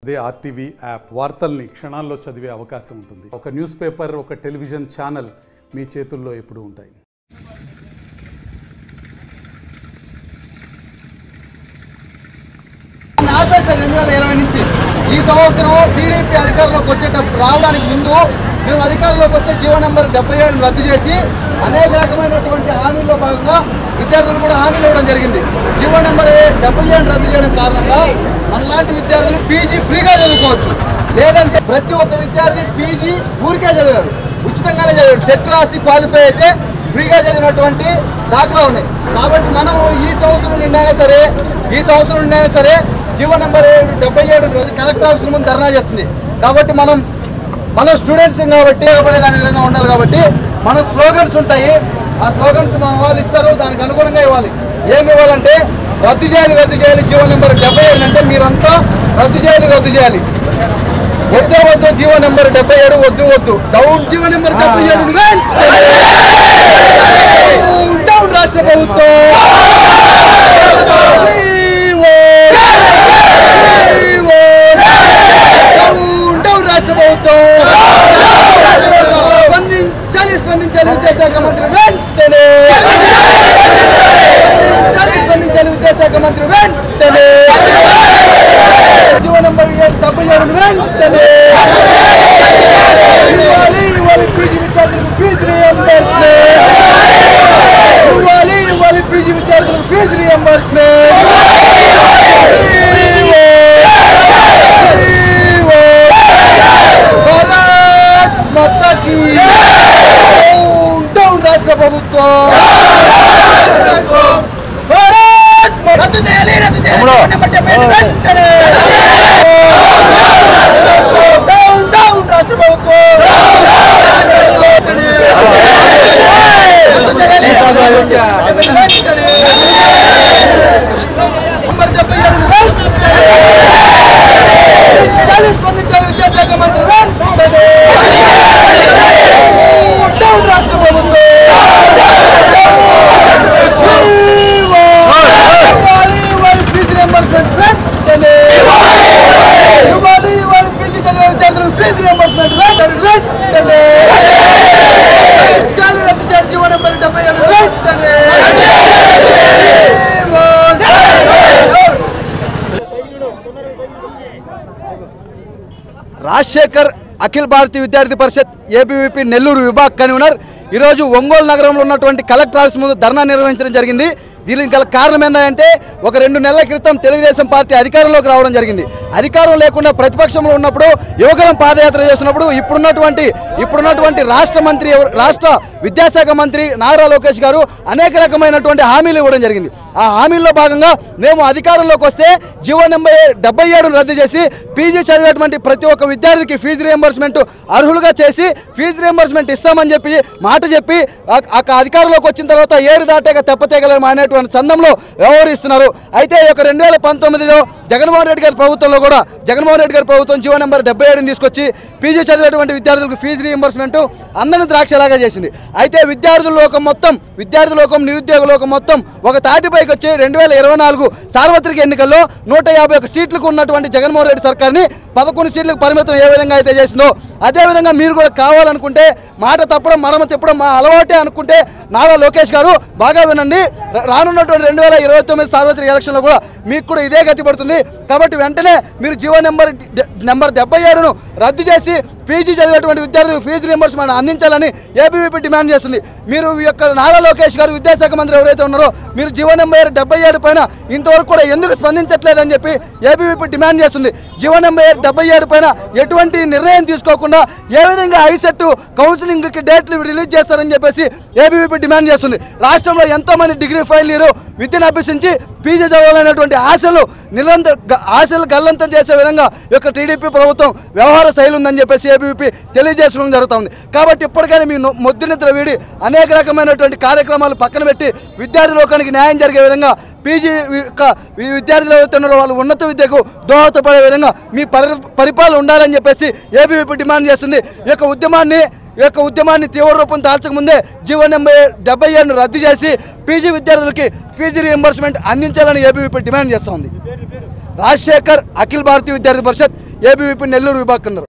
అదే RTV app వార్తల్ని క్షణాల్లో చదివే అవకాశం ఉంటుంది. ఒక న్యూస్ పేపర్, ఒక టెలివిజన్ ఛానల్ మీ చేతుల్లో ఎప్పుడూ ఉంటాయి. ఆపేస్తారు 2020 నుంచి. ఈ సంవత్సరం టీడీపీ అధికారంలోకి వచ్చేటప్పుడు రావడానికి ముందు మేము అధికారంలోకి వస్తే జీవో నెంబర్ 77 రద్దు చేసి అనేక రకమైనటువంటి హామీల్లో భాగంగా విద్యార్థులు కూడా హామీలు ఇవ్వడం జరిగింది. జీవో నెంబర్ 77 రద్దు చేయడం కారణంగా మనలాంటి విద్యార్థులు పీజీ ఫ్రీగా చదువుకోవచ్చు. లేదంటే ప్రతి ఒక్క విద్యార్థి పీజీ ఊరికే చదివాడు, ఉచితంగానే చదివాడు. సెట్ రాసి క్వాలిఫై అయితే ఫ్రీగా చదివినటువంటి దాఖలా ఉన్నాయి. కాబట్టి మనం ఈ సంవత్సరం నుండి అయినా సరే జీవో నెంబర్ 77 రోజు కలెక్టర్ ఆఫీస్ ముందు ధర్నా చేస్తుంది. కాబట్టి మనం స్టూడెంట్స్ కాబట్టి దాని విధంగా ఉండాలి. కాబట్టి మన స్లోగన్స్ ఉంటాయి, ఆ స్లోగన్స్ మన వాళ్ళు ఇస్తారు, దానికి అనుగుణంగా ఇవ్వాలి. ఏమి ఇవ్వాలంటే రద్దు చేయాలి జీవో నెంబర్ 77 అంటే మీరంతా రద్దు చేయాలి. వద్దు జీవో నెంబర్ 77 వద్దు డౌన్ జీవో నెంబర్ 77 డౌన్ రాష్ట్ర ప్రభుత్వం రాష్ట్ర ప్రభుత్వం స్పందించాలి విద్యాశాఖ మంత్రి వెంటనే జీవో నెంబర్ 77 వెంటనే ఇవ్వాలి. పీజీ విద్యార్థులకు ఫీజు రీయింబర్స్మెంట్ ఇవ్వాలి. పీజీ విద్యార్థులకు ఫీజు రీయింబర్స్మెంట్ రాష్ట్ర ప్రభుత్వం రద్దు చేయాలి రాష్ట్ర ప్రభుత్వం స్పందించాలి విద్యాశాఖ మంత్రి రాష్ట్ర ప్రభుత్వం ఫీజు రీయింబర్స్మెంట్ వెంటనే ఇవ్వాలి. పీజీ చదివే విద్యార్థులకు ఫీజు రీయింబర్స్మెంట్ వెంటనే రద్దు చేయాలి జీవో నెంబర్ 77 వెంటనే. రాజశేఖర్ అఖిల భారతీయ విద్యార్థి పరిషత్ ఏబీవీపీ నెల్లూరు విభాగ్ కన్వీనర్ ఈరోజు ఒంగోలు నగరంలో ఉన్నటువంటి కలెక్టర్ ఆఫీస్ ముందు ధర్నా నిర్వహించడం జరిగింది. దీనికి గల కారణం ఏంటంటే ఒక 2 నెలల క్రితం తెలుగుదేశం పార్టీ అధికారంలోకి రావడం జరిగింది. అధికారం లేకుండా ప్రతిపక్షంలో ఉన్నప్పుడు యువగలం పాదయాత్ర చేస్తున్నప్పుడు ఇప్పుడున్నటువంటి రాష్ట్ర విద్యాశాఖ మంత్రి నారా లోకేష్ గారు అనేక రకమైనటువంటి హామీలు ఇవ్వడం జరిగింది. ఆ హామీల్లో భాగంగా మేము అధికారంలోకి వస్తే జీవో నెంబర్ 77 రద్దు చేసి పీజీ చదివేటువంటి ప్రతి ఒక్క విద్యార్థికి ఫీజు రీయింబర్స్మెంట్ అర్హులుగా చేసి ఫీజు రీయింబర్స్మెంట్ ఇస్తామని మాట చెప్పి అధికారంలోకి వచ్చిన తర్వాత ఏరు దాటాక తెప్పతేగలేము అనేటువంటి సందంలో వ్యవహరిస్తున్నారు. అయితే ఈ యొక్క 2019లో జగన్మోహన్ రెడ్డి గారి ప్రభుత్వం జీవో నెంబర్ 77 తీసుకొచ్చి పీజీ చదివేటువంటి విద్యార్థులకు ఫీజు రీయింబర్స్మెంట్ అందరిని ద్రాక్షలాగా చేసింది. అయితే విద్యార్థి లోకం నిరుద్యోగ లోకం మొత్తం ఒక తాటిపైకి వచ్చి 2024 సార్వత్రిక ఎన్నికల్లో 151 సీట్లకు ఉన్నటువంటి జగన్మోహన్ రెడ్డి సర్కార్ని 11 సీట్లకు పరిమితం ఏ విధంగా అయితే చేసిందో అదేవిధంగా మీరు కూడా కావాలనుకుంటే మాట తప్పడం మడమ తిప్పడం మా అలవాటే అనుకుంటే నారా లోకేష్ గారు బాగా వినండి, రానున్నటువంటి 2029 సార్వత్రిక ఎలక్షన్లో కూడా మీకు కూడా ఇదే గతి పడుతుంది. కాబట్టి వెంటనే మీరు జీవో నెంబర్ 77ను రద్దు చేసి పీజీ చదివేటువంటి విద్యార్థులకు ఫీజు రీయింబర్స్మెంట్ అందించాలని ఏబీవీపీ డిమాండ్ చేస్తుంది. మీరు ఈ యొక్క నారా లోకేష్ గారు విద్యాశాఖ మంత్రి ఎవరైతే ఉన్నారో మీరు జీవో నెంబర్ 77 పైన ఇంతవరకు కూడా ఎందుకు స్పందించట్లేదని చెప్పి ఏబీవీపీ డిమాండ్ చేస్తుంది. జీవో నెంబర్ 77 పైన ఎటువంటి నిర్ణయం తీసుకోకుండా ఏ విధంగా ఐసెట్ కౌన్సిలింగ్కి డేట్లు రిలీజ్ చేస్తారని చెప్పేసి ఏబీవీపీ డిమాండ్ చేస్తుంది. రాష్ట్రంలో ఎంతోమంది డిగ్రీ ఫైల్ విద్యను అభ్యసించి పీజీ చదవాలనేటువంటి ఆశలు గల్లంతం చేసే విధంగా ఈ యొక్క టీడీపీ ప్రభుత్వం వ్యవహార శైలి ఉందని చెప్పేసి ఏబీవీపీ తెలియజేసుకోవడం జరుగుతుంది. కాబట్టి ఇప్పటికైనా మీ మొద్దు నిద్ర వీడి అనేక రకమైనటువంటి కార్యక్రమాలు పక్కన పెట్టి విద్యార్థి లోకానికి న్యాయం జరిగే విధంగా పీజీ విద్యార్థులు ఎవరుతున్నారో వాళ్ళు ఉన్నత విద్యకు దోహదపడే విధంగా మీ పరిపాలన ఉండాలని చెప్పేసి ఏబీవీపీ డిమాండ్ చేస్తుంది. ఈ యొక్క ఉద్యమాన్ని తీవ్ర రూపం దాల్చకముందే జీవో నెంబర్ 77ను రద్దు చేసి పీజీ విద్యార్థులకి ఫీజు రీయింబర్స్మెంట్ అందించాలని ఏబీవీపీ డిమాండ్ చేస్తోంది. రాజశేఖర్ అఖిల భారతీయ విద్యార్థి పరిషత్ ఏబీవీపీ నెల్లూరు విభాగ్ కన్వీనర్.